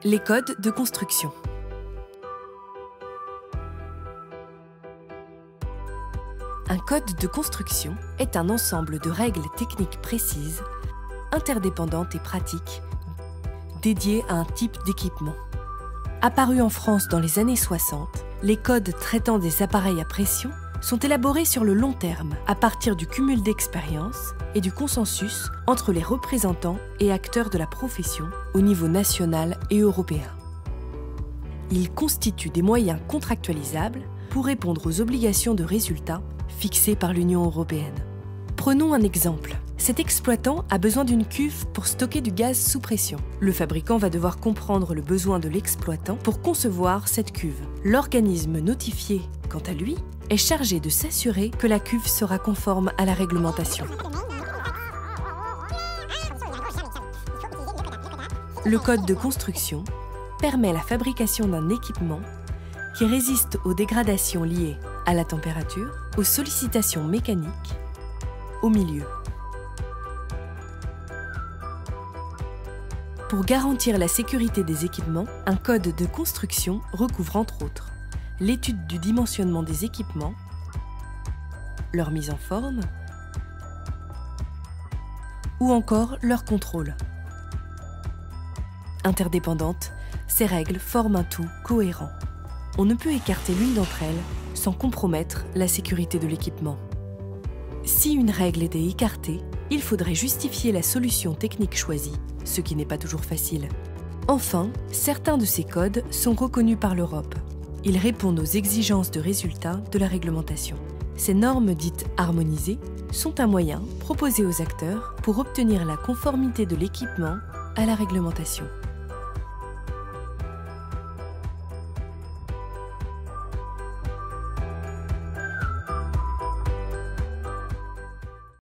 Les codes de construction. Un code de construction est un ensemble de règles techniques précises, interdépendantes et pratiques, dédiées à un type d'équipement. Apparus en France dans les années 60, les codes traitant des appareils à pression sont élaborés sur le long terme, à partir du cumul d'expériences et du consensus entre les représentants et acteurs de la profession au niveau national et européen. Ils constituent des moyens contractualisables pour répondre aux obligations de résultat fixées par l'Union européenne. Prenons un exemple. Cet exploitant a besoin d'une cuve pour stocker du gaz sous pression. Le fabricant va devoir comprendre le besoin de l'exploitant pour concevoir cette cuve. L'organisme notifié, quant à lui, est chargé de s'assurer que la cuve sera conforme à la réglementation. Le code de construction permet la fabrication d'un équipement qui résiste aux dégradations liées à la température, aux sollicitations mécaniques, au milieu. Pour garantir la sécurité des équipements, un code de construction recouvre entre autres l'étude du dimensionnement des équipements, leur mise en forme ou encore leur contrôle. Interdépendantes, ces règles forment un tout cohérent. On ne peut écarter l'une d'entre elles sans compromettre la sécurité de l'équipement. Si une règle était écartée, il faudrait justifier la solution technique choisie, ce qui n'est pas toujours facile. Enfin, certains de ces codes sont reconnus par l'Europe. Ils répondent aux exigences de résultat de la réglementation. Ces normes dites harmonisées sont un moyen proposé aux acteurs pour obtenir la conformité de l'équipement à la réglementation.